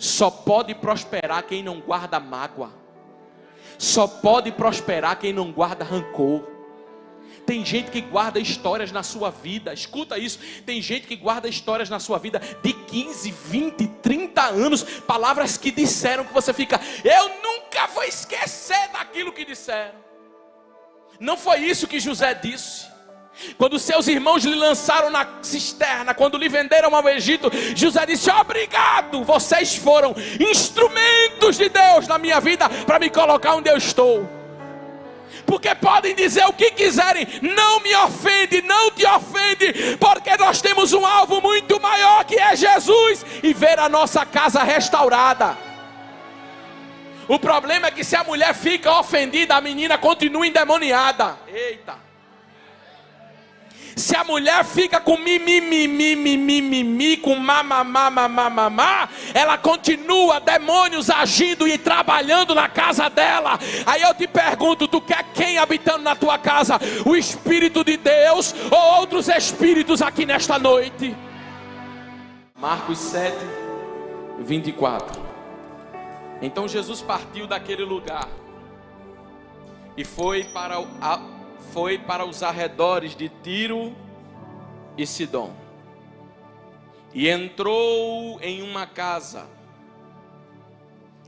Só pode prosperar quem não guarda mágoa. Só pode prosperar quem não guarda rancor. Tem gente que guarda histórias na sua vida, escuta isso, tem gente que guarda histórias na sua vida de 15, 20, 30 anos, palavras que disseram que você fica, eu nunca vou esquecer daquilo que disseram. Não foi isso que José disse. Quando seus irmãos lhe lançaram na cisterna, quando lhe venderam ao Egito, José disse, obrigado, vocês foram instrumentos de Deus na minha vida, para me colocar onde eu estou. Porque podem dizer o que quiserem, não me ofende, não te ofende, porque nós temos um alvo muito maior, que é Jesus, e ver a nossa casa restaurada. O problema é que se a mulher fica ofendida, a menina continua endemoniada. Eita! Se a mulher fica com mimimi, com mamamá, ela continua demônios agindo e trabalhando na casa dela. Aí eu te pergunto, tu quer quem habitando na tua casa? O Espírito de Deus ou outros espíritos aqui nesta noite? Marcos 7, 24. Então Jesus partiu daquele lugar e foi para os arredores de Tiro e Sidom, e entrou em uma casa,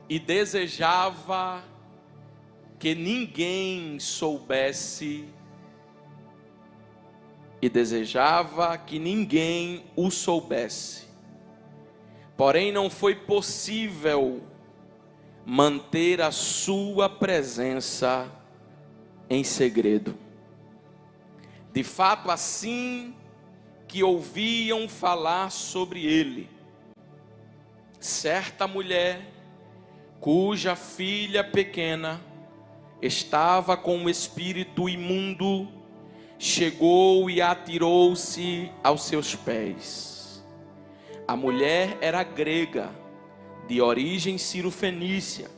e desejava que ninguém o soubesse, porém não foi possível manter a sua presença em segredo. De fato, assim que ouviam falar sobre ele, certa mulher, cuja filha pequena estava com um espírito imundo, chegou e atirou-se aos seus pés. A mulher era grega, de origem cirofenícia.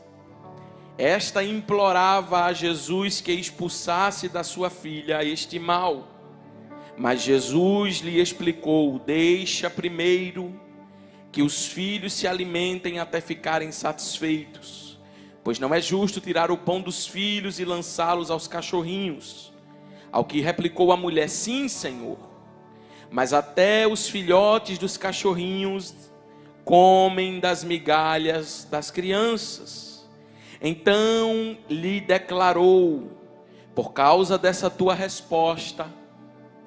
Esta implorava a Jesus que expulsasse da sua filha este mal. Mas Jesus lhe explicou: deixa primeiro que os filhos se alimentem até ficarem satisfeitos, pois não é justo tirar o pão dos filhos e lançá-los aos cachorrinhos. Ao que replicou a mulher: sim, Senhor, mas até os filhotes dos cachorrinhos comem das migalhas das crianças. Então lhe declarou: por causa dessa tua resposta,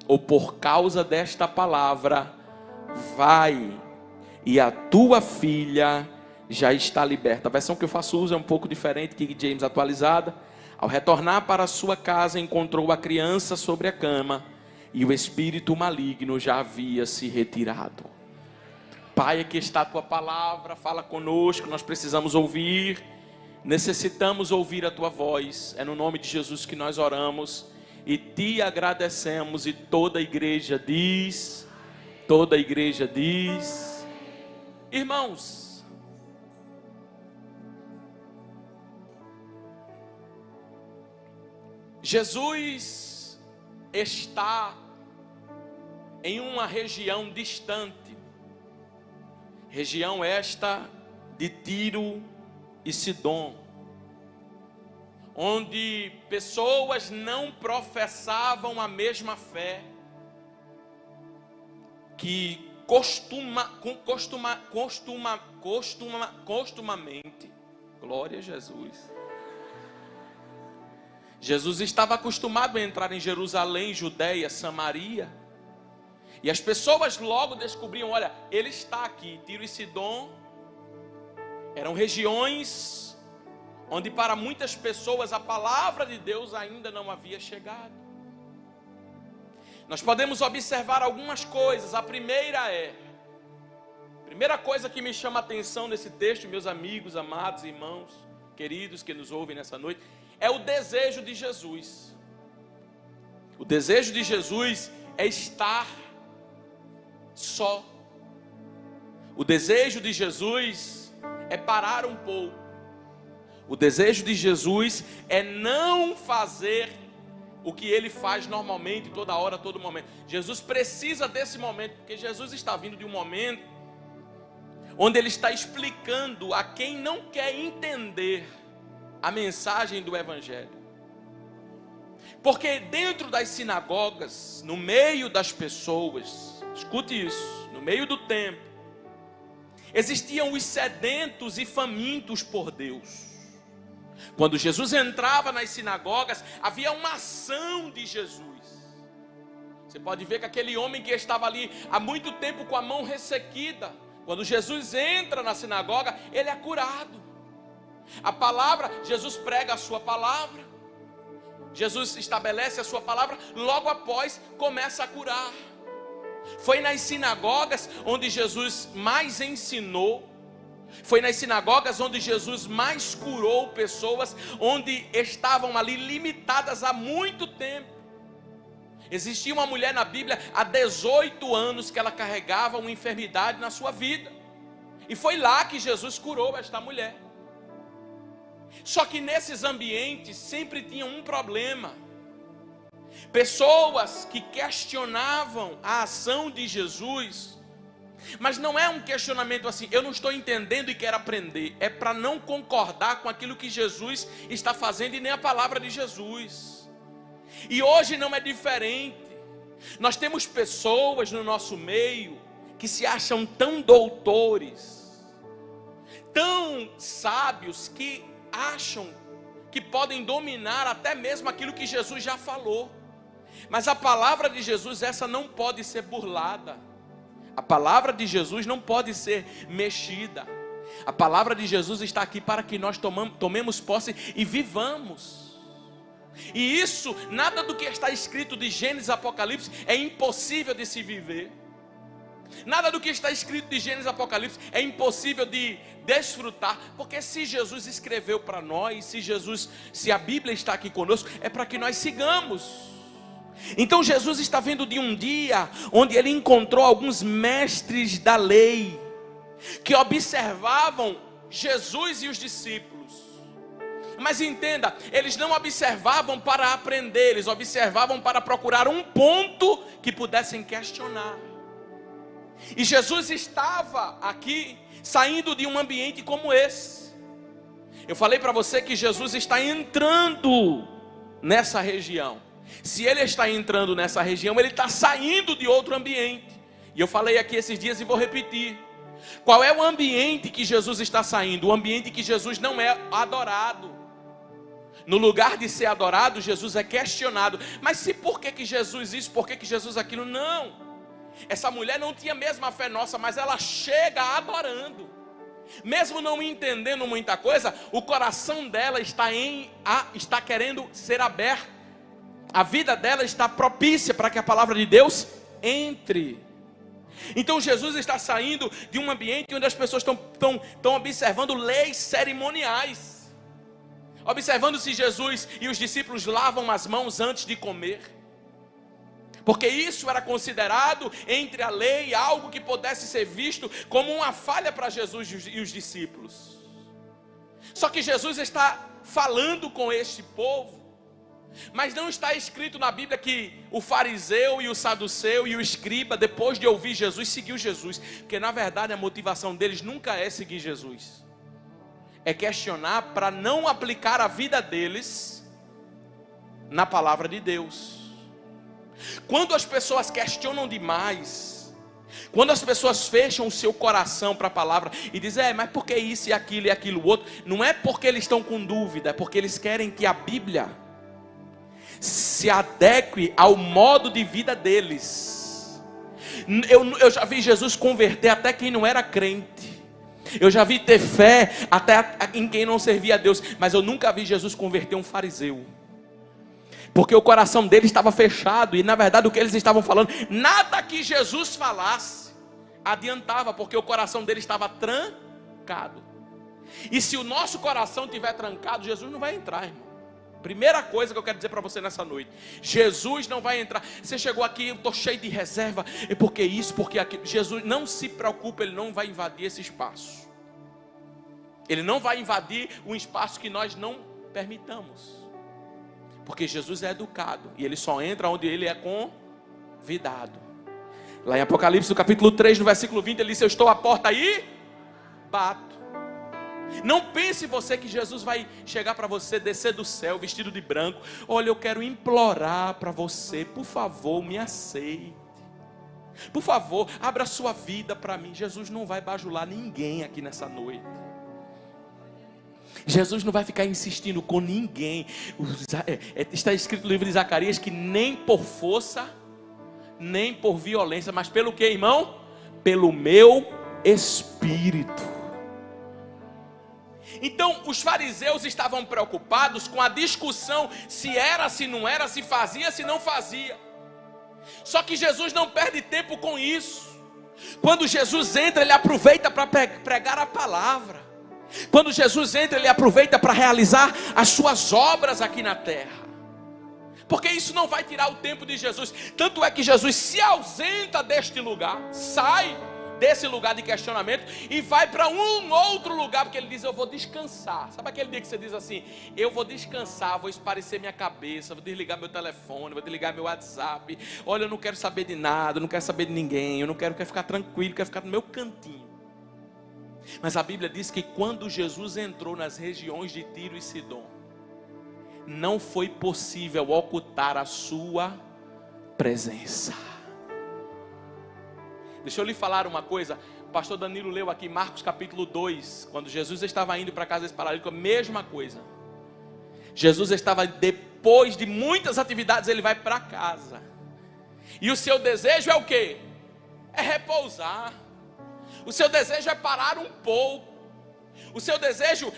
ou por causa desta palavra, vai, e a tua filha já está liberta. A versão que eu faço uso é um pouco diferente, King James atualizada. Ao retornar para a sua casa, encontrou a criança sobre a cama, e o espírito maligno já havia se retirado. Pai, aqui está a tua palavra, fala conosco, nós precisamos ouvir, necessitamos ouvir a tua voz. É no nome de Jesus que nós oramos e te agradecemos. E toda a igreja diz, irmãos, Jesus está em uma região distante, região esta de Tiro e Sidom, onde pessoas não professavam a mesma fé, que costumamente, glória a Jesus, Jesus estava acostumado a entrar em Jerusalém, Judeia, Samaria, e as pessoas logo descobriam: olha, ele está aqui. Tiro e Sidom eram regiões onde para muitas pessoas a palavra de Deus ainda não havia chegado. Nós podemos observar algumas coisas. A primeira coisa que me chama a atenção nesse texto, meus amigos, amados irmãos, queridos que nos ouvem nessa noite, é o desejo de Jesus. O desejo de Jesus é estar só. O desejo de Jesus é parar um pouco. O desejo de Jesus é não fazer o que ele faz normalmente, toda hora, todo momento. Jesus precisa desse momento, porque Jesus está vindo de um momento onde ele está explicando a quem não quer entender a mensagem do Evangelho. Porque dentro das sinagogas, no meio das pessoas, escute isso, no meio do templo, existiam os sedentos e famintos por Deus. Quando Jesus entrava nas sinagogas, havia uma ação de Jesus. Você pode ver que aquele homem que estava ali há muito tempo com a mão ressequida, quando Jesus entra na sinagoga, ele é curado. A palavra, Jesus prega a sua palavra, Jesus estabelece a sua palavra, logo após começa a curar. Foi nas sinagogas onde Jesus mais ensinou, foi nas sinagogas onde Jesus mais curou pessoas, onde estavam ali limitadas há muito tempo. Existia uma mulher na Bíblia há 18 anos que ela carregava uma enfermidade na sua vida, e foi lá que Jesus curou esta mulher. Só que nesses ambientes sempre tinha um problema: pessoas que questionavam a ação de Jesus, mas não é um questionamento assim, eu não estou entendendo e quero aprender, é para não concordar com aquilo que Jesus está fazendo e nem a palavra de Jesus. E hoje não é diferente. Nós temos pessoas no nosso meio que se acham tão doutores, tão sábios, que acham que podem dominar até mesmo aquilo que Jesus já falou. Mas a palavra de Jesus, essa não pode ser burlada. A palavra de Jesus não pode ser mexida. A palavra de Jesus está aqui para que nós tomemos posse e vivamos. E isso, nada do que está escrito de Gênesis e Apocalipse é impossível de se viver. Nada do que está escrito de Gênesis e Apocalipse é impossível de desfrutar, porque se Jesus escreveu para nós, se a Bíblia está aqui conosco, é para que nós sigamos. Então Jesus está vindo de um dia onde ele encontrou alguns mestres da lei que observavam Jesus e os discípulos. Mas entenda, eles não observavam para aprender, eles observavam para procurar um ponto que pudessem questionar. E Jesus estava aqui, saindo de um ambiente como esse. Eu falei para você que Jesus está entrando nessa região. Se ele está entrando nessa região, ele está saindo de outro ambiente. E eu falei aqui esses dias e vou repetir. Qual é o ambiente que Jesus está saindo? O ambiente que Jesus não é adorado. No lugar de ser adorado, Jesus é questionado. Mas se por que Jesus isso, por que Jesus aquilo? Não. Essa mulher não tinha a mesma fé nossa, mas ela chega adorando. Mesmo não entendendo muita coisa, o coração dela está querendo ser aberto. A vida dela está propícia para que a palavra de Deus entre. Então Jesus está saindo de um ambiente onde as pessoas estão observando leis cerimoniais. Observando se Jesus e os discípulos lavam as mãos antes de comer. Porque isso era considerado entre a lei algo que pudesse ser visto como uma falha para Jesus e os discípulos. Só que Jesus está falando com este povo, mas não está escrito na Bíblia que o fariseu e o saduceu e o escriba, depois de ouvir Jesus, seguiu Jesus. Porque na verdade a motivação deles nunca é seguir Jesus, é questionar para não aplicar a vida deles na palavra de Deus. Quando as pessoas questionam demais, quando as pessoas fecham o seu coração para a palavra e dizem, mas por que isso e aquilo outro? Não é porque eles estão com dúvida, é porque eles querem que a Bíblia se adeque ao modo de vida deles. Eu já vi Jesus converter até quem não era crente. Eu já vi ter fé até em quem não servia a Deus. Mas eu nunca vi Jesus converter um fariseu, porque o coração deles estava fechado. E na verdade o que eles estavam falando, nada que Jesus falasse adiantava, porque o coração deles estava trancado. E se o nosso coração estiver trancado, Jesus não vai entrar, irmão. Primeira coisa que eu quero dizer para você nessa noite: Jesus não vai entrar. Você chegou aqui, eu estou cheio de reserva, é porque isso, porque aquilo. Jesus, não se preocupe, Ele não vai invadir esse espaço. Ele não vai invadir um espaço que nós não permitamos, porque Jesus é educado e Ele só entra onde Ele é convidado. Lá em Apocalipse, no capítulo 3, no versículo 20, Ele disse, eu estou à porta aí bato. Não pense você que Jesus vai chegar para você, descer do céu, vestido de branco. Olha, eu quero implorar para você, por favor, me aceite. Por favor, abra sua vida para mim. Jesus não vai bajular ninguém aqui nessa noite. Jesus não vai ficar insistindo com ninguém. Está escrito no livro de Zacarias que nem por força, nem por violência, mas pelo que, irmão? Pelo meu Espírito. Então os fariseus estavam preocupados com a discussão se era, se não era, se fazia, se não fazia. Só que Jesus não perde tempo com isso. Quando Jesus entra, ele aproveita para pregar a palavra. Quando Jesus entra, ele aproveita para realizar as suas obras aqui na terra. Porque isso não vai tirar o tempo de Jesus. Tanto é que Jesus se ausenta deste lugar, sai desse lugar de questionamento e vai para um outro lugar, porque ele diz: eu vou descansar. Sabe aquele dia que você diz assim: eu vou descansar, vou esparecer minha cabeça, vou desligar meu telefone, vou desligar meu WhatsApp. Olha, eu não quero saber de nada, eu não quero saber de ninguém, eu não quero ficar tranquilo, quero ficar no meu cantinho. Mas a Bíblia diz que quando Jesus entrou nas regiões de Tiro e Sidom, não foi possível ocultar a sua presença. Deixa eu lhe falar uma coisa. O pastor Danilo leu aqui Marcos capítulo 2. Quando Jesus estava indo para a casa desse paralítico, a mesma coisa. Jesus estava, depois de muitas atividades, ele vai para casa. E o seu desejo é o quê? É repousar. O seu desejo é parar um pouco. O seu desejo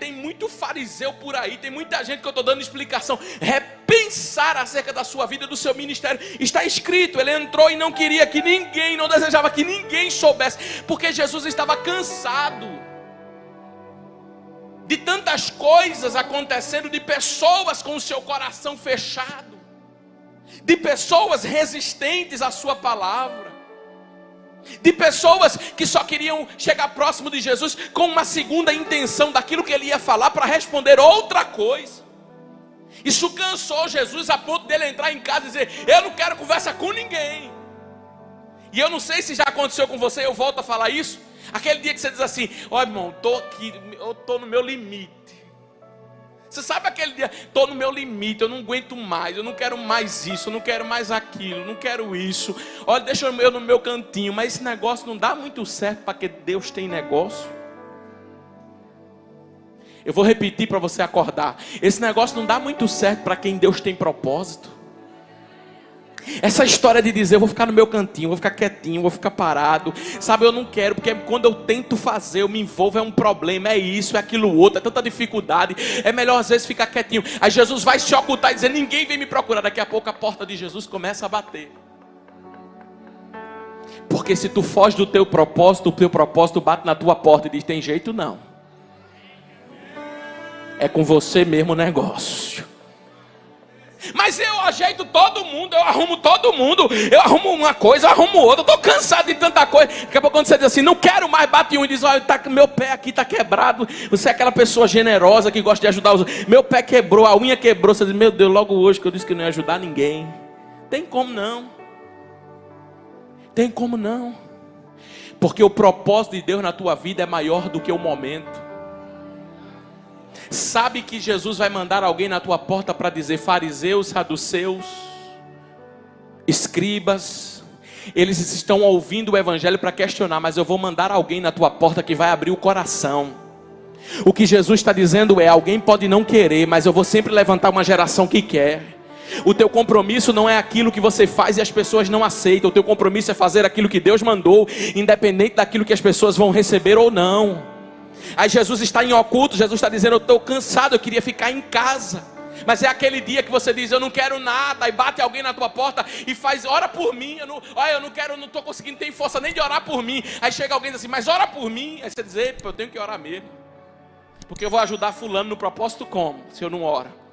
tem muito fariseu por aí, tem muita gente que eu estou dando explicação, repensar acerca da sua vida, do seu ministério. Está escrito, ele entrou e não queria que ninguém, não desejava que ninguém soubesse, porque Jesus estava cansado de tantas coisas acontecendo, de pessoas com o seu coração fechado, de pessoas resistentes à sua palavra, de pessoas que só queriam chegar próximo de Jesus com uma segunda intenção daquilo que ele ia falar para responder outra coisa. Isso cansou Jesus a ponto dele entrar em casa e dizer: eu não quero conversa com ninguém. E eu não sei se já aconteceu com você, eu volto a falar isso. Aquele dia que você diz assim: ó, irmão, eu estou no meu limite. Você sabe aquele dia, estou no meu limite, eu não aguento mais, eu não quero mais isso, eu não quero mais aquilo, eu não quero isso. Olha, deixa eu no meu cantinho, mas esse negócio não dá muito certo para que Deus tem negócio. Eu vou repetir para você acordar. Esse negócio não dá muito certo para quem Deus tem propósito. Essa história de dizer: eu vou ficar no meu cantinho, vou ficar quietinho, vou ficar parado, sabe, eu não quero, porque quando eu tento fazer, eu me envolvo, é um problema, é isso, é aquilo outro, é tanta dificuldade, é melhor às vezes ficar quietinho. Aí Jesus vai se ocultar e dizer: ninguém vem me procurar. Daqui a pouco a porta de Jesus começa a bater. Porque se tu foge do teu propósito, o teu propósito bate na tua porta e diz: tem jeito não, é com você mesmo o negócio. Mas eu ajeito todo mundo, eu arrumo todo mundo, eu arrumo uma coisa, eu arrumo outra, eu estou cansado de tanta coisa. Daqui a pouco quando você diz assim: não quero mais, bate um e diz: olha, meu pé aqui está quebrado. Você é aquela pessoa generosa que gosta de ajudar os outros. Meu pé quebrou, a unha quebrou. Você diz: meu Deus, logo hoje que eu disse que não ia ajudar ninguém. Tem como não? Tem como não? Porque o propósito de Deus na tua vida é maior do que o momento. Sabe que Jesus vai mandar alguém na tua porta para dizer: fariseus, saduceus, escribas, eles estão ouvindo o evangelho para questionar, mas eu vou mandar alguém na tua porta que vai abrir o coração. O que Jesus está dizendo é: alguém pode não querer, mas eu vou sempre levantar uma geração que quer. O teu compromisso não é aquilo que você faz e as pessoas não aceitam. O teu compromisso é fazer aquilo que Deus mandou, independente daquilo que as pessoas vão receber ou não. Aí Jesus está em oculto, Jesus está dizendo: eu estou cansado, eu queria ficar em casa. Mas é aquele dia que você diz: eu não quero nada. Aí bate alguém na tua porta e faz: ora por mim. Eu não quero, não estou conseguindo, tem força nem de orar por mim. Aí chega alguém e diz assim: mas ora por mim. Aí você diz: eu tenho que orar mesmo, porque eu vou ajudar fulano no propósito como? Se eu não oro.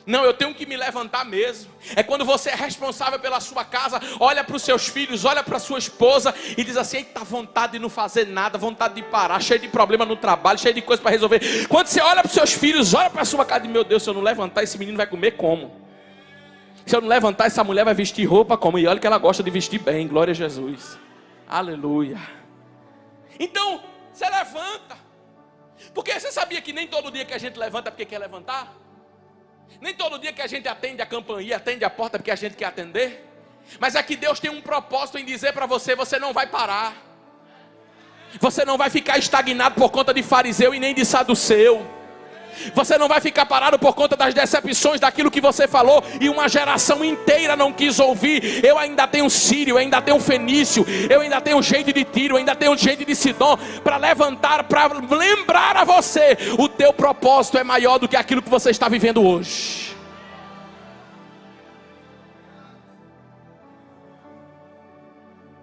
Não, eu tenho que me levantar mesmo. É quando você é responsável pela sua casa, olha para os seus filhos, olha para a sua esposa e diz assim: eita, vontade de não fazer nada, vontade de parar, cheio de problema no trabalho, cheio de coisa para resolver. Quando você olha para os seus filhos, olha para a sua casa e: meu Deus, se eu não levantar, esse menino vai comer como? Se eu não levantar, essa mulher vai vestir roupa como? E olha que ela gosta de vestir bem, glória a Jesus, aleluia. Então Você levanta. Porque você sabia que nem todo dia que a gente levanta é porque quer levantar? Nem todo dia que a gente atende a campainha, atende a porta porque a gente quer atender? Mas é que Deus tem um propósito em dizer para você: você não vai parar. Você não vai ficar estagnado por conta de fariseu e nem de saduceu. Você não vai ficar parado por conta das decepções daquilo que você falou e uma geração inteira não quis ouvir. Eu ainda tenho Sírio, eu ainda tenho Fenício, eu ainda tenho gente de Tiro, eu ainda tenho gente de Sidom para levantar, para lembrar a você: o teu propósito é maior do que aquilo que você está vivendo hoje.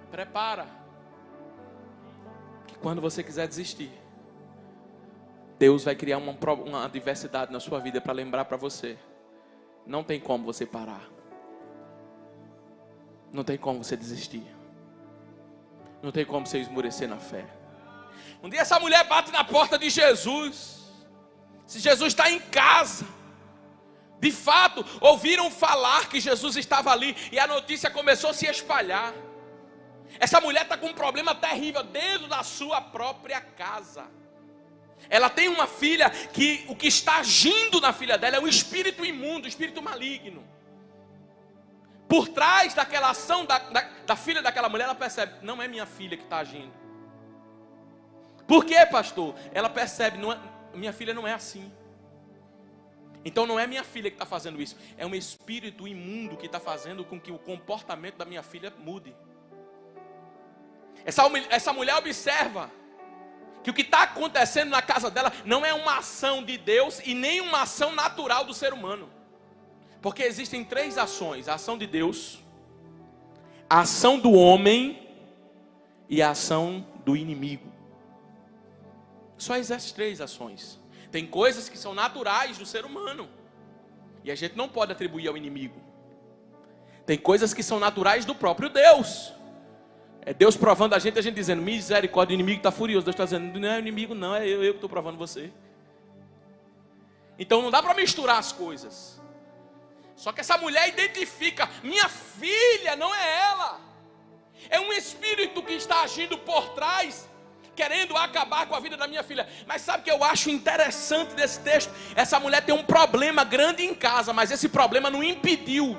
Prepara, que quando você quiser desistir, Deus vai criar uma adversidade na sua vida para lembrar para você: não tem como você parar. Não tem como você desistir. Não tem como você esmorecer na fé. Um dia essa mulher bate na porta de Jesus. Se Jesus está em casa. De fato, ouviram falar que Jesus estava ali e a notícia começou a se espalhar. Essa mulher está com um problema terrível dentro da sua própria casa. Ela tem uma filha que o que está agindo na filha dela é um espírito imundo, um espírito maligno. Por trás daquela ação da filha daquela mulher, ela percebe: não é minha filha que está agindo. Por quê, pastor? Ela percebe: não é, minha filha não é assim. Então não é minha filha que está fazendo isso, é um espírito imundo que está fazendo com que o comportamento da minha filha mude. Essa mulher observa que o que está acontecendo na casa dela não é uma ação de Deus e nem uma ação natural do ser humano. Porque existem três ações: a ação de Deus, a ação do homem e a ação do inimigo. Só essas três ações. Tem coisas que são naturais do ser humano e a gente não pode atribuir ao inimigo. Tem coisas que são naturais do próprio Deus. É Deus provando a gente dizendo: misericórdia, o inimigo está furioso. Deus está dizendo: não é o inimigo não, é eu que estou provando você. Então não dá para misturar as coisas. Só que essa mulher identifica: minha filha não é ela. É um espírito que está agindo por trás, querendo acabar com a vida da minha filha. Mas sabe o que eu acho interessante desse texto? Essa mulher tem um problema grande em casa, mas esse problema não impediu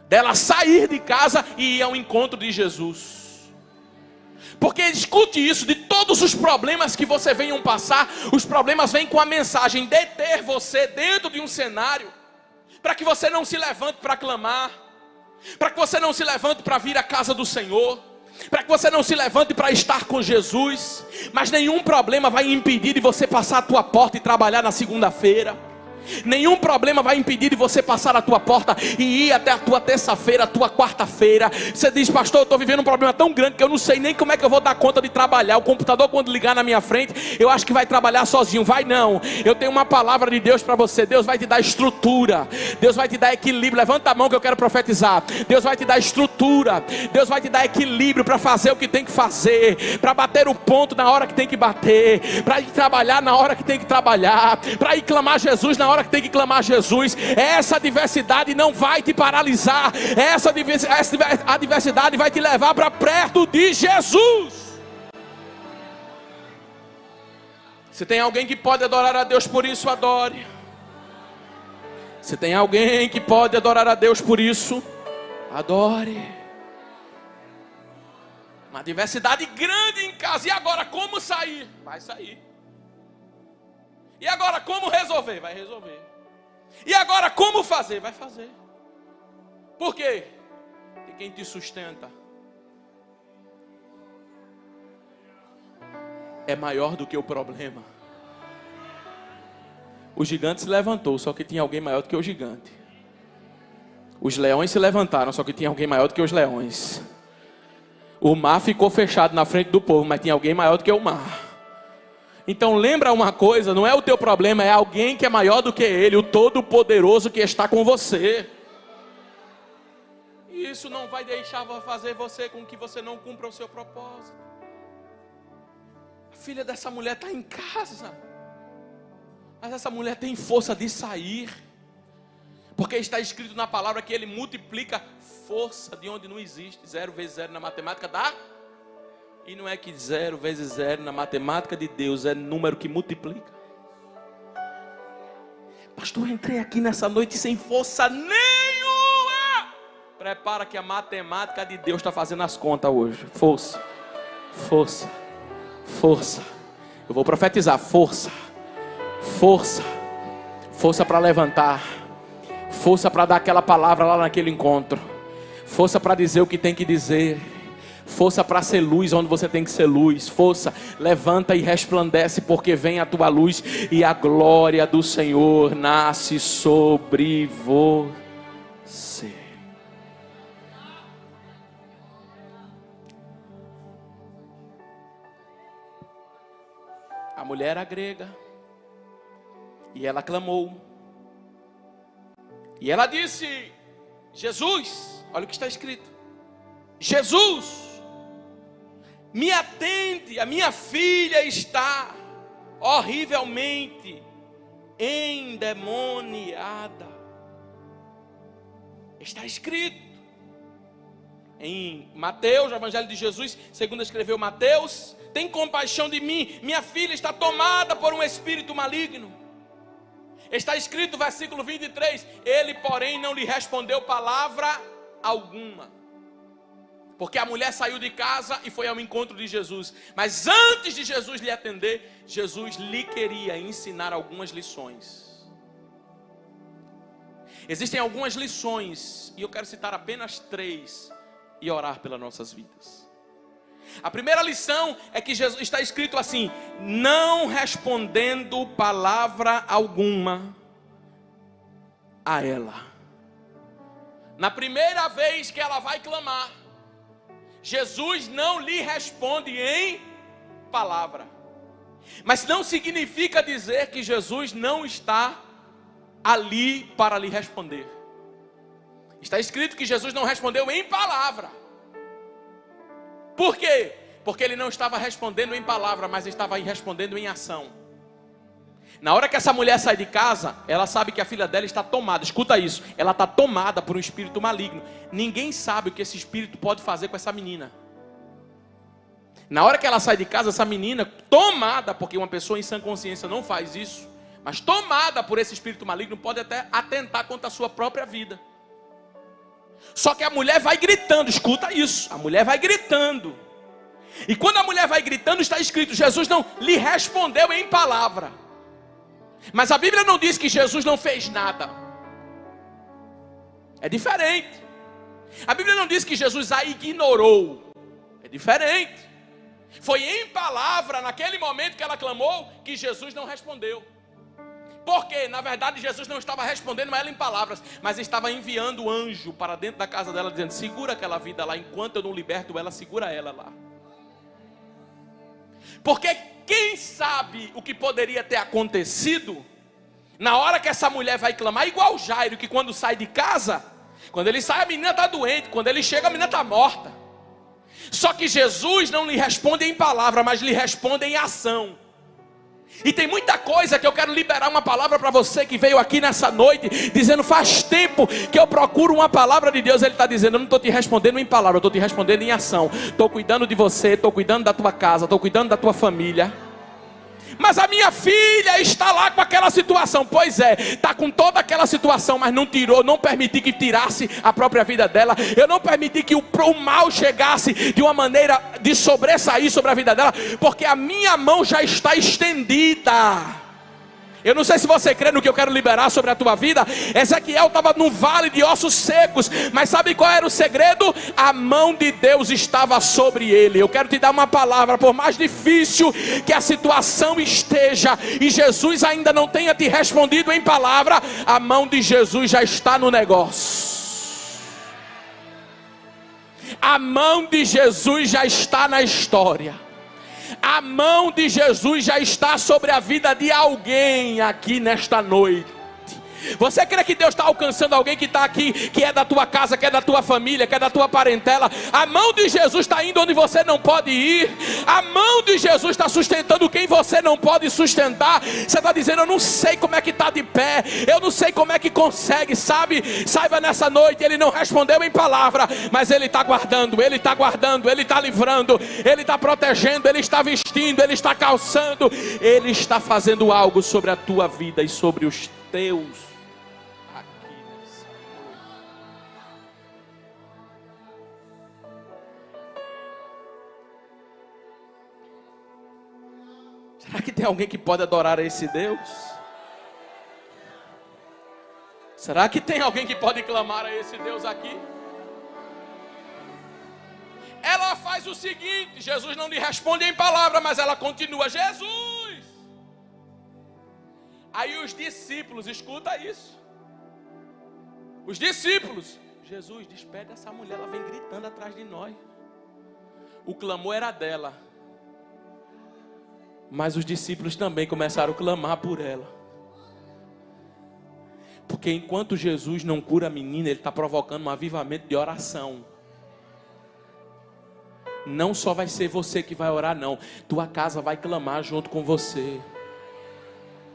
dela sair de casa e ir ao encontro de Jesus. Porque escute isso: de todos os problemas que você venham passar, os problemas vêm com a mensagem: deter você dentro de um cenário, para que você não se levante para clamar, para que você não se levante para vir à casa do Senhor, para que você não se levante para estar com Jesus. Mas nenhum problema vai impedir de você passar a tua porta e trabalhar na segunda-feira. Nenhum problema vai impedir de você passar a tua porta e ir até a tua terça-feira, a tua quarta-feira. Você diz: pastor, eu estou vivendo um problema tão grande que eu não sei nem como é que eu vou dar conta de trabalhar. O computador, quando ligar na minha frente, eu acho que vai trabalhar sozinho. Vai não, eu tenho uma palavra de Deus para você. Deus vai te dar estrutura, Deus vai te dar equilíbrio. Levanta a mão que eu quero profetizar. Deus vai te dar estrutura, Deus vai te dar equilíbrio para fazer o que tem que fazer, para bater o ponto na hora que tem que bater, para ir trabalhar na hora que tem que trabalhar, para ir clamar Jesus na hora que tem que clamar Jesus. Essa adversidade não vai te paralisar. Essa adversidade vai te levar para perto de Jesus. Se tem alguém que pode adorar a Deus por isso, adore. Se tem alguém que pode adorar a Deus por isso, adore. Uma adversidade grande em casa. E agora como sair? Vai sair. E agora como resolver? Vai resolver. E agora como fazer? Vai fazer. Por quê? Porque quem te sustenta é maior do que o problema. O gigante se levantou, só que tinha alguém maior do que o gigante. Os leões se levantaram, só que tinha alguém maior do que os leões. O mar ficou fechado na frente do povo, mas tinha alguém maior do que o mar. Então lembra uma coisa: não é o teu problema, é alguém que é maior do que ele, o Todo-Poderoso que está com você. E isso não vai deixar fazer você com que você não cumpra o seu propósito. A filha dessa mulher está em casa, mas essa mulher tem força de sair, porque está escrito na palavra que ele multiplica força de onde não existe. 0 vezes 0 na matemática dá E não é que 0 vezes 0 na matemática de Deus é número que multiplica. Pastor, eu entrei aqui nessa noite sem força nenhuma. Prepara que a matemática de Deus está fazendo as contas hoje. Força, força, força. Eu vou profetizar, força, força, força para levantar, força para dar aquela palavra lá naquele encontro, força para dizer o que tem que dizer, força para ser luz onde você tem que ser luz. Força, levanta e resplandece, porque vem a tua luz e a glória do Senhor nasce sobre você. A mulher era grega e ela clamou e ela disse: Jesus, olha o que está escrito: Jesus, me atende, a minha filha está horrivelmente endemoniada. Está escrito em Mateus, o Evangelho de Jesus, segundo escreveu Mateus: tem compaixão de mim, minha filha está tomada por um espírito maligno. Está escrito, versículo 23, ele porém não lhe respondeu palavra alguma. Porque a mulher saiu de casa e foi ao encontro de Jesus. Mas antes de Jesus lhe atender, Jesus lhe queria ensinar algumas lições. Existem algumas lições, e eu quero citar apenas 3 e orar pelas nossas vidas. A primeira lição é que Jesus, está escrito assim: não respondendo palavra alguma a ela. Na primeira vez que ela vai clamar, Jesus não lhe responde em palavra. Mas não significa dizer que Jesus não está ali para lhe responder. Está escrito que Jesus não respondeu em palavra. Por quê? Porque ele não estava respondendo em palavra, mas estava respondendo em ação. Na hora que essa mulher sai de casa, ela sabe que a filha dela está tomada. Escuta isso, ela está tomada por um espírito maligno. Ninguém sabe o que esse espírito pode fazer com essa menina. Na hora que ela sai de casa, essa menina, tomada, porque uma pessoa em sã consciência não faz isso, mas tomada por esse espírito maligno, pode até atentar contra a sua própria vida. Só que a mulher vai gritando, escuta isso, a mulher vai gritando. E quando a mulher vai gritando, está escrito: Jesus não lhe respondeu em palavra. Mas a Bíblia não diz que Jesus não fez nada. É diferente. A Bíblia não diz que Jesus a ignorou. É diferente. Foi em palavra, naquele momento que ela clamou, que Jesus não respondeu. Porque, na verdade, Jesus não estava respondendo a ela em palavras, mas estava enviando o anjo para dentro da casa dela, dizendo: segura aquela vida lá, enquanto eu não liberto ela, segura ela lá. Porque quem sabe o que poderia ter acontecido na hora que essa mulher vai clamar, igual Jairo, que quando sai de casa, quando ele sai a menina está doente, quando ele chega a menina está morta. Só que Jesus não lhe responde em palavra, mas lhe responde em ação. E tem muita coisa que eu quero liberar uma palavra para você que veio aqui nessa noite, dizendo: faz tempo que eu procuro uma palavra de Deus. Ele está dizendo: eu não estou te respondendo em palavra, eu estou te respondendo em ação. Estou cuidando de você, estou cuidando da tua casa, estou cuidando da tua família. Mas a minha filha está lá com aquela situação. Pois é, está com toda aquela situação, mas não tirou, não permiti que tirasse a própria vida dela. Eu não permiti que o mal chegasse de uma maneira de sobressair sobre a vida dela, porque a minha mão já está estendida. Eu não sei se você crê no que eu quero liberar sobre a tua vida. Ezequiel estava num vale de ossos secos, mas sabe qual era o segredo? A mão de Deus estava sobre ele. Eu quero te dar uma palavra: por mais difícil que a situação esteja, e Jesus ainda não tenha te respondido em palavra, a mão de Jesus já está no negócio. A mão de Jesus já está na história. A mão de Jesus já está sobre a vida de alguém aqui nesta noite. Você crê que Deus está alcançando alguém que está aqui, que é da tua casa, que é da tua família, que é da tua parentela? A mão de Jesus está indo onde você não pode ir. A mão de Jesus está sustentando quem você não pode sustentar. Você está dizendo: eu não sei como é que está de pé, eu não sei como é que consegue, sabe? Saiba, nessa noite Ele não respondeu em palavra, mas Ele está guardando, Ele está guardando, Ele está livrando, Ele está protegendo, Ele está vestindo, Ele está calçando, Ele está fazendo algo sobre a tua vida e sobre os teus aqui nessa noite. Será que tem alguém que pode adorar a esse Deus? Será que tem alguém que pode clamar a esse Deus aqui? Ela faz o seguinte: Jesus não lhe responde em palavra, mas ela continua: Jesus! Aí os discípulos, escuta isso. Os discípulos: Jesus, despede essa mulher, ela vem gritando atrás de nós. O clamor era dela, mas os discípulos também começaram a clamar por ela. Porque enquanto Jesus não cura a menina, Ele está provocando um avivamento de oração. Não só vai ser você que vai orar, não. Tua casa vai clamar junto com você.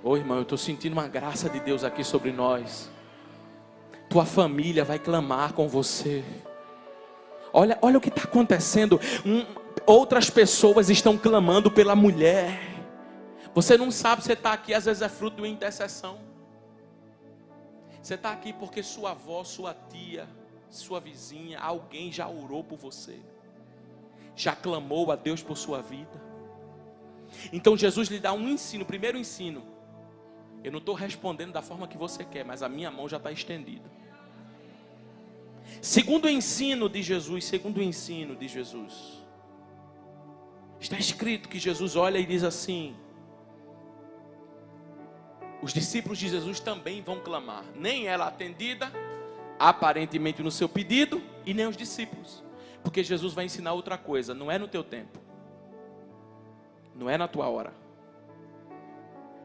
Ô irmão, eu estou sentindo uma graça de Deus aqui sobre nós. Tua família vai clamar com você. Olha o que está acontecendo. Outras pessoas estão clamando pela mulher. Você não sabe, você está aqui, às vezes é fruto de uma intercessão. Você está aqui porque sua avó, sua tia, sua vizinha, alguém já orou por você, já clamou a Deus por sua vida. Então Jesus lhe dá um ensino. Primeiro ensino: eu não estou respondendo da forma que você quer, mas a minha mão já está estendida. Segundo ensino de Jesus, está escrito que Jesus olha e diz assim: os discípulos de Jesus também vão clamar. Nem ela atendida, aparentemente no seu pedido, e nem os discípulos. Porque Jesus vai ensinar outra coisa: não é no teu tempo, não é na tua hora,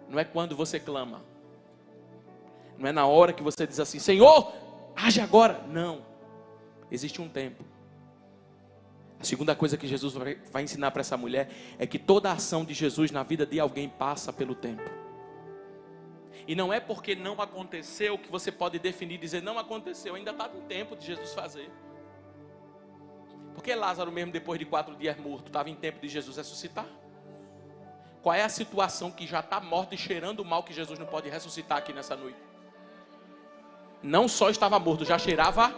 não é quando você clama, não é na hora que você diz assim: Senhor, age agora. Não, existe um tempo. A segunda coisa que Jesus vai ensinar para essa mulher é que toda a ação de Jesus na vida de alguém passa pelo tempo. E não é porque não aconteceu que você pode definir e dizer: não aconteceu, ainda está no tempo de Jesus fazer. Porque Lázaro mesmo, depois de 4 dias morto, estava em tempo de Jesus ressuscitar? Qual é a situação que já está morta e cheirando mal que Jesus não pode ressuscitar aqui nessa noite? Não só estava morto, já cheirava.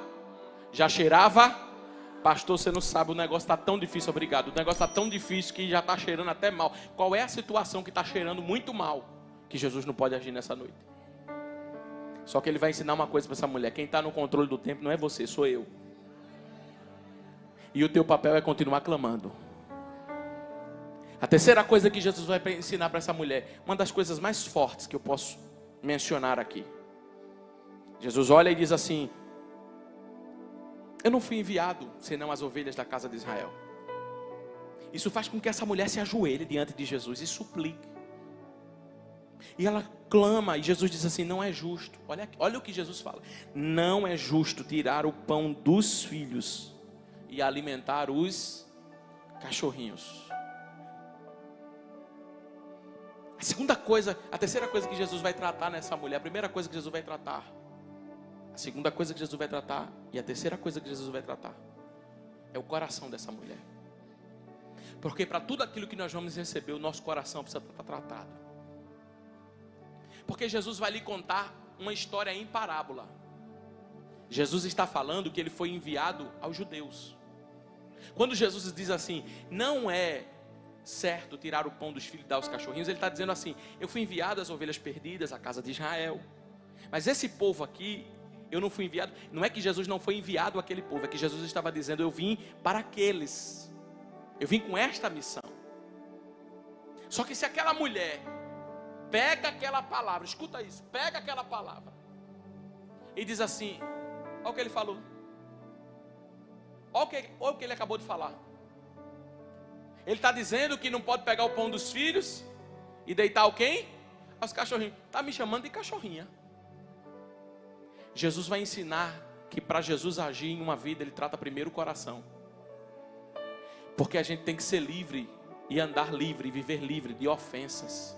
Pastor, você não sabe, o negócio está tão difícil. Obrigado. O negócio está tão difícil que já está cheirando até mal. Qual é a situação que está cheirando muito mal que Jesus não pode agir nessa noite? Só que Ele vai ensinar uma coisa para essa mulher: quem está no controle do tempo não é você, sou eu. E o teu papel é continuar clamando. A terceira coisa que Jesus vai ensinar para essa mulher, uma das coisas mais fortes que eu posso mencionar aqui. Jesus olha e diz assim: eu não fui enviado senão as ovelhas da casa de Israel. Isso faz com que essa mulher se ajoelhe diante de Jesus e suplique. E ela clama, e Jesus diz assim: não é justo. Olha o que Jesus fala: não é justo tirar o pão dos filhos e alimentar os cachorrinhos. A terceira coisa que Jesus vai tratar nessa mulher, a primeira coisa que Jesus vai tratar, a segunda coisa que Jesus vai tratar, e a terceira coisa que Jesus vai tratar, é o coração dessa mulher. Porque para tudo aquilo que nós vamos receber, o nosso coração precisa estar tratado. Porque Jesus vai lhe contar uma história em parábola. Jesus está falando que Ele foi enviado aos judeus. Quando Jesus diz assim: não é certo tirar o pão dos filhos e dar aos cachorrinhos, Ele está dizendo assim: eu fui enviado às ovelhas perdidas, à casa de Israel. Mas esse povo aqui, eu não fui enviado. Não é que Jesus não foi enviado àquele povo, é que Jesus estava dizendo: eu vim para aqueles, eu vim com esta missão. Só que se aquela mulher pega aquela palavra, escuta isso, pega aquela palavra e diz assim: olha o que Ele falou, olha o que Ele acabou de falar. Ele está dizendo que não pode pegar o pão dos filhos e deitar o quem? Aos cachorrinhos. Está me chamando de cachorrinha. Jesus vai ensinar que para Jesus agir em uma vida, Ele trata primeiro o coração. Porque a gente tem que ser livre e andar livre, e viver livre de ofensas.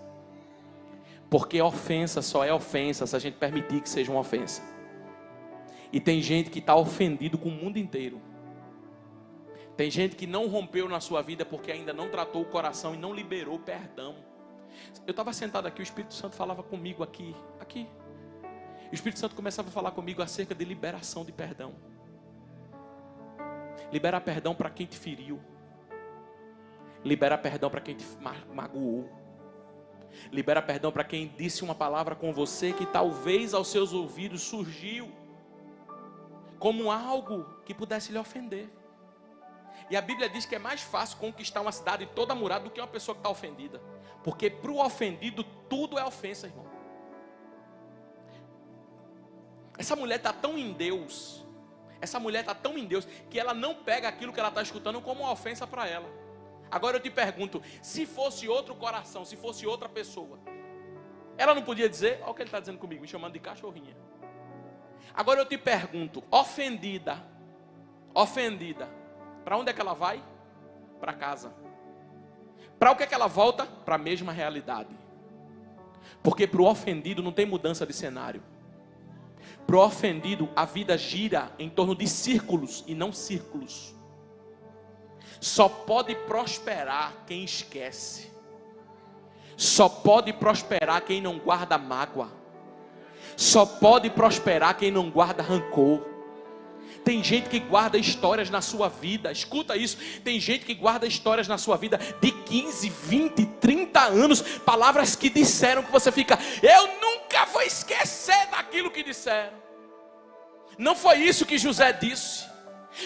Porque ofensa só é ofensa se a gente permitir que seja uma ofensa. E tem gente que está ofendido com o mundo inteiro. Tem gente que não rompeu na sua vida porque ainda não tratou o coração e não liberou perdão. Eu estava sentado aqui, o Espírito Santo falava comigo aqui. O Espírito Santo começava a falar comigo acerca de liberação de perdão. Liberar perdão para quem te feriu. Libera perdão para quem te magoou. Libera perdão para quem disse uma palavra com você que talvez aos seus ouvidos surgiu como algo que pudesse lhe ofender. E a Bíblia diz que é mais fácil conquistar uma cidade toda murada do que uma pessoa que está ofendida. Porque para o ofendido tudo é ofensa, irmão. Essa mulher está tão em Deus. Essa mulher está tão em Deus que ela não pega aquilo que ela está escutando como uma ofensa para ela. Agora eu te pergunto, se fosse outro coração, se fosse outra pessoa, ela não podia dizer, olha o que ele está dizendo comigo, me chamando de cachorrinha. Agora eu te pergunto, ofendida, para onde é que ela vai? Para casa. Para o que é que ela volta? Para a mesma realidade. Porque para o ofendido não tem mudança de cenário. Para o ofendido a vida gira em torno de círculos e não círculos. Só pode prosperar quem esquece. Só pode prosperar quem não guarda mágoa. Só pode prosperar quem não guarda rancor. Tem gente que guarda histórias na sua vida. Escuta isso. Tem gente que guarda histórias na sua vida de 15, 20, 30 anos. Palavras que disseram que você fica, eu nunca vou esquecer daquilo que disseram. Não foi isso que José disse.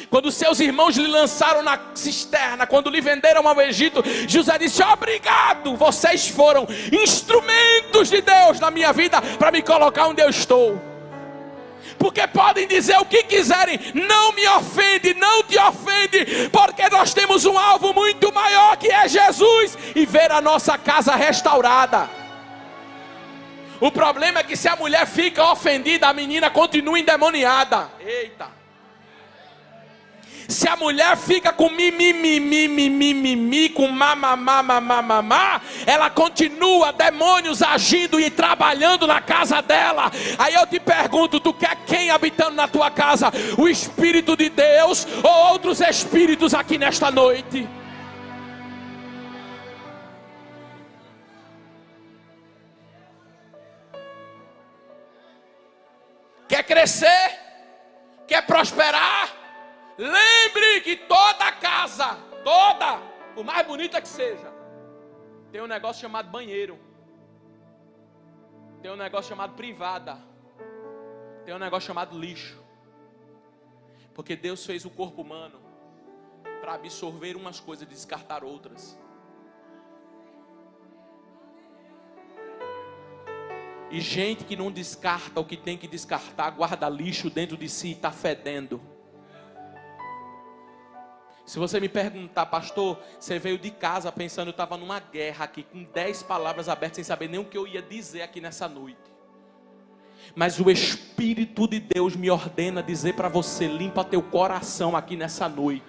Quando seus irmãos lhe lançaram na cisterna, quando lhe venderam ao Egito, José disse, obrigado, vocês foram instrumentos de Deus na minha vida, para me colocar onde eu estou. Porque podem dizer o que quiserem, não me ofende, não te ofende, porque nós temos um alvo muito maior, que é Jesus, e ver a nossa casa restaurada. O problema é que se a mulher fica ofendida, a menina continua endemoniada. Eita! Se a mulher fica com mimimi, com mamamá, ela continua demônios agindo e trabalhando na casa dela. Aí eu te pergunto, tu quer quem habitando na tua casa? O Espírito de Deus ou outros espíritos aqui nesta noite? Quer crescer? Quer prosperar? Lembre que toda casa, por mais bonita que seja, tem um negócio chamado banheiro, tem um negócio chamado privada, tem um negócio chamado lixo. Porque Deus fez o corpo humano para absorver umas coisas e descartar outras. E gente que não descarta o que tem que descartar, guarda lixo dentro de si e está fedendo. Se você me perguntar, pastor, você veio de casa pensando, eu estava numa guerra aqui, com 10 palavras abertas, sem saber nem o que eu ia dizer aqui nessa noite. Mas o Espírito de Deus me ordena dizer para você, limpa teu coração aqui nessa noite.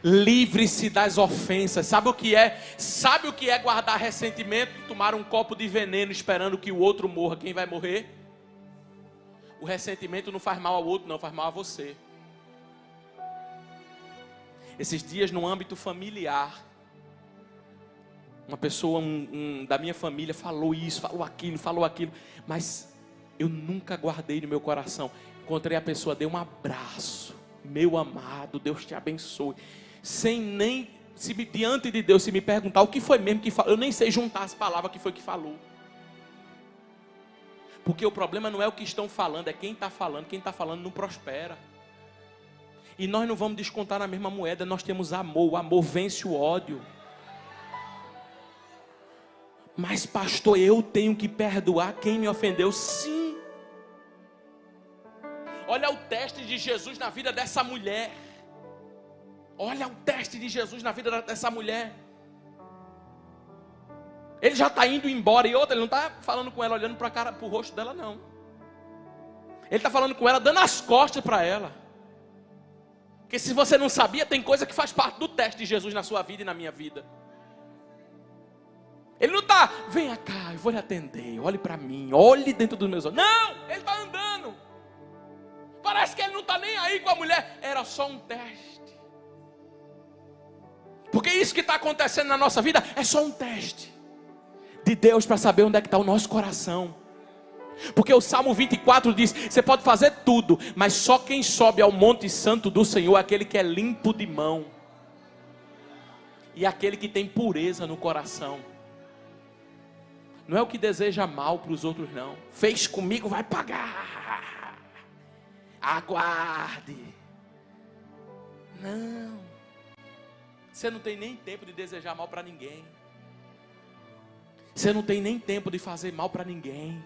Livre-se das ofensas. Sabe o que é? Sabe o que é guardar ressentimento? Tomar um copo de veneno esperando que o outro morra. Quem vai morrer? O ressentimento não faz mal ao outro, não, faz mal a você. Esses dias no âmbito familiar, uma pessoa da minha família falou isso, falou aquilo, mas eu nunca guardei no meu coração. Encontrei a pessoa, dei um abraço, meu amado, Deus te abençoe, sem nem, diante de Deus, se me perguntar o que foi mesmo que falou, eu nem sei juntar as palavras que foi que falou. Porque o problema não é o que estão falando, é quem está falando não prospera. E nós não vamos descontar na mesma moeda, nós temos amor, o amor vence o ódio. Mas pastor, eu tenho que perdoar quem me ofendeu? Sim. Olha o teste de Jesus na vida dessa mulher. Olha o teste de Jesus na vida dessa mulher. Ele já está indo embora, e outra, ele não está falando com ela, olhando para o rosto dela, não. Ele está falando com ela, dando as costas para ela. Porque se você não sabia, tem coisa que faz parte do teste de Jesus na sua vida e na minha vida. Ele não está, venha cá, eu vou lhe atender, olhe para mim, olhe dentro dos meus olhos. Não, ele está andando. Parece que ele não está nem aí com a mulher. Era só um teste. Porque isso que está acontecendo na nossa vida é só um teste de Deus para saber onde é que está o nosso coração. Porque o Salmo 24 diz, você pode fazer tudo, mas só quem sobe ao monte santo do Senhor é aquele que é limpo de mão. E aquele que tem pureza no coração. Não é o que deseja mal para os outros não. Fez comigo, vai pagar. Aguarde. Não. Você não tem nem tempo de desejar mal para ninguém. Você não tem nem tempo de fazer mal para ninguém.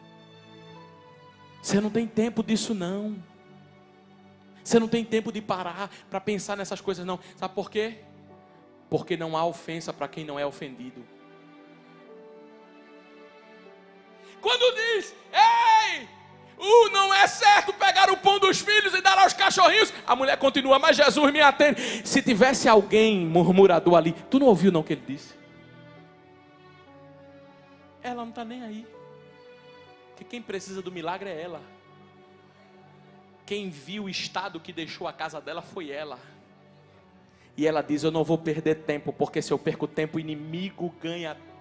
Você não tem tempo disso não. Você não tem tempo de parar para pensar nessas coisas não. Sabe por quê? Porque não há ofensa para quem não é ofendido. Quando diz, ei, não é certo pegar o pão dos filhos e dar aos cachorrinhos, a mulher continua, mas Jesus me atende. Se tivesse alguém murmurador ali, tu não ouviu não o que ele disse? Ela não está nem aí. Porque quem precisa do milagre é ela. Quem viu o estado que deixou a casa dela foi ela. E ela diz, eu não vou perder tempo, porque se eu perco tempo, o inimigo ganha tempo.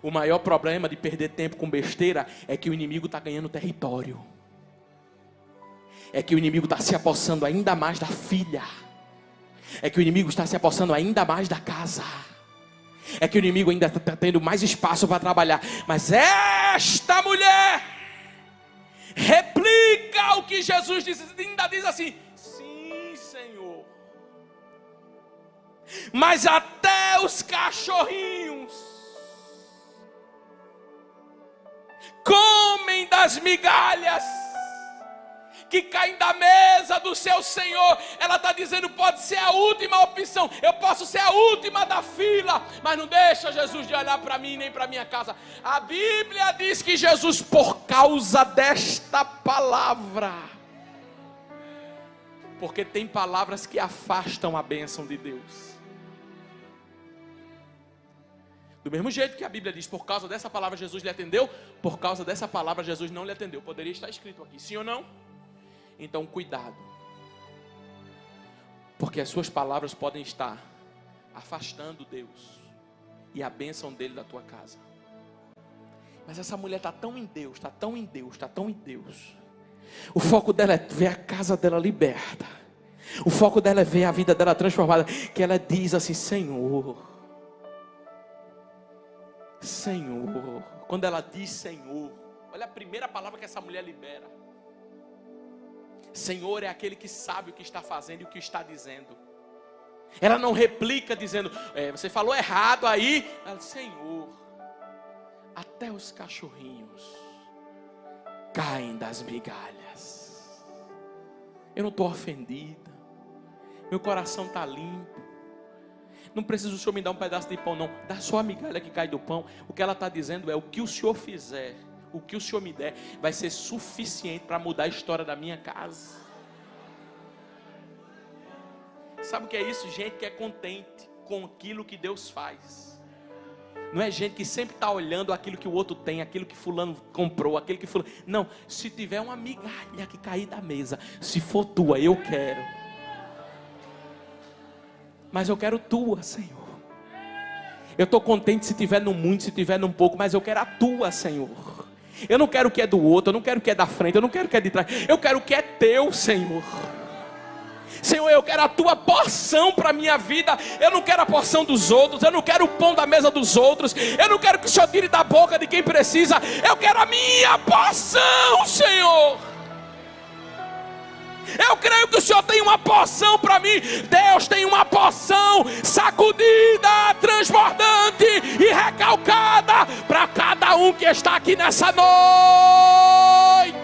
O maior problema de perder tempo com besteira é que o inimigo está ganhando território. É que o inimigo está se apossando ainda mais da filha. É que o inimigo está se apossando ainda mais da casa. É que o inimigo ainda está tendo mais espaço para trabalhar. Mas esta mulher replica o que Jesus disse. Ainda diz assim, sim, Senhor. Mas até os cachorrinhos comem das migalhas que caem da mesa do seu Senhor. Ela está dizendo, pode ser a última opção, eu posso ser a última da fila, mas não deixa Jesus de olhar para mim, nem para minha casa. A Bíblia diz que Jesus, por causa desta palavra, porque tem palavras que afastam a bênção de Deus. Do mesmo jeito que a Bíblia diz, por causa dessa palavra Jesus lhe atendeu, por causa dessa palavra Jesus não lhe atendeu. Poderia estar escrito aqui, sim ou não? Então cuidado, porque as suas palavras podem estar afastando Deus e a bênção dele da tua casa. Mas essa mulher está tão em Deus, está tão em Deus, está tão em Deus. O foco dela é ver a casa dela liberta. O foco dela é ver a vida dela transformada, que ela diz assim, Senhor, Senhor. Quando ela diz Senhor, olha a primeira palavra que essa mulher libera. Senhor é aquele que sabe o que está fazendo e o que está dizendo. Ela não replica dizendo, você falou errado aí. Ela diz, Senhor, até os cachorrinhos caem das migalhas. Eu não estou ofendida. Meu coração está limpo. Não precisa o Senhor me dar um pedaço de pão não. Dá só a migalha que cai do pão. O que ela está dizendo é, o que o Senhor fizer, o que o Senhor me der, vai ser suficiente para mudar a história da minha casa. Sabe o que é isso? Gente que é contente com aquilo que Deus faz. Não é gente que sempre está olhando aquilo que o outro tem, aquilo que fulano comprou, aquilo que fulano... Não, se tiver uma migalha que cair da mesa, se for tua, eu quero. Mas eu quero tua, Senhor. Eu estou contente se tiver no muito, se tiver num pouco, mas eu quero a tua, Senhor. Eu não quero o que é do outro, eu não quero o que é da frente, eu não quero o que é de trás. Eu quero o que é teu, Senhor. Senhor, eu quero a tua porção para a minha vida. Eu não quero a porção dos outros. Eu não quero o pão da mesa dos outros. Eu não quero que o Senhor tire da boca de quem precisa. Eu quero a minha porção, Senhor. Eu creio que o Senhor tem uma porção para mim. Deus tem uma porção sacudida, transbordante e recalcada para cada um que está aqui nessa noite.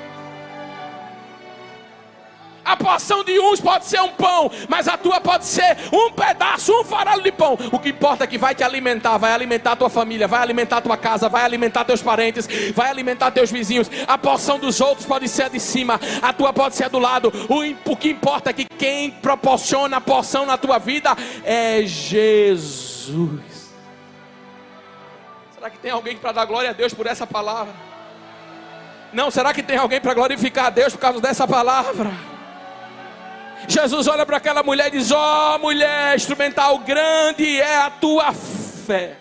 A porção de uns pode ser um pão, mas a tua pode ser um pedaço, um farelo de pão. O que importa é que vai te alimentar, vai alimentar a tua família, vai alimentar a tua casa, vai alimentar teus parentes, vai alimentar teus vizinhos. A porção dos outros pode ser a de cima, a tua pode ser a do lado. O que importa é que quem proporciona a porção na tua vida é Jesus. Será que tem alguém para dar glória a Deus por essa palavra? Não, será que tem alguém para glorificar a Deus por causa dessa palavra? Jesus olha para aquela mulher e diz: ó mulher instrumental, grande é a tua fé.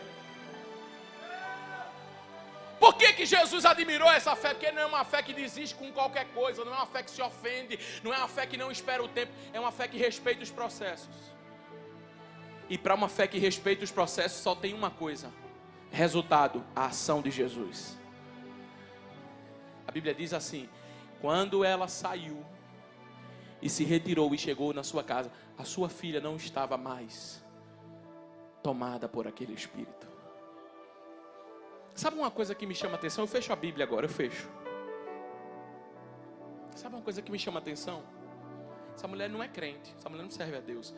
Por que Jesus admirou essa fé? Porque não é uma fé que desiste com qualquer coisa, não é uma fé que se ofende, não é uma fé que não espera o tempo, é uma fé que respeita os processos. E para uma fé que respeita os processos só tem uma coisa: resultado, a ação de Jesus. A Bíblia diz assim: quando ela saiu e se retirou e chegou na sua casa, a sua filha não estava mais tomada por aquele espírito. Sabe uma coisa que me chama a atenção? Eu fecho a Bíblia agora, eu fecho. Sabe uma coisa que me chama a atenção? Essa mulher não é crente, essa mulher não serve a Deus,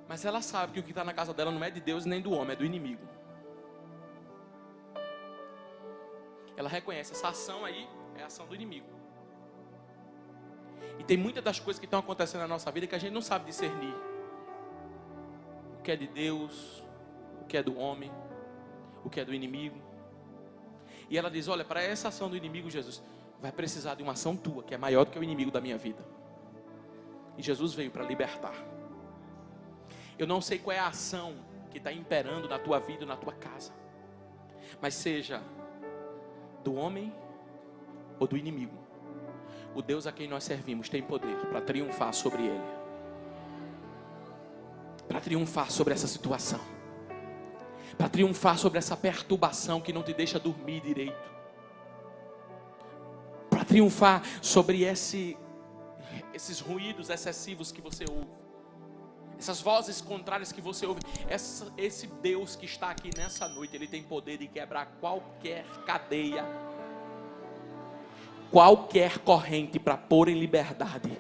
mas ela sabe que o que está na casa dela não é de Deus nem do homem, é do inimigo. Ela reconhece, essa ação aí é a ação do inimigo. E tem muitas das coisas que estão acontecendo na nossa vida que a gente não sabe discernir. O que é de Deus, o que é do homem, o que é do inimigo. E ela diz: olha, para essa ação do inimigo, Jesus, vai precisar de uma ação tua, que é maior do que o inimigo da minha vida. E Jesus veio para libertar. Eu não sei qual é a ação que está imperando na tua vida, na tua casa, mas seja do homem ou do inimigo, o Deus a quem nós servimos tem poder para triunfar sobre ele, para triunfar sobre essa situação, para triunfar sobre essa perturbação que não te deixa dormir direito, para triunfar sobre esses ruídos excessivos que você ouve, essas vozes contrárias que você ouve. Esse Deus que está aqui nessa noite, Ele tem poder de quebrar qualquer cadeia, qualquer corrente, para pôr em liberdade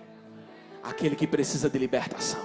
aquele que precisa de libertação.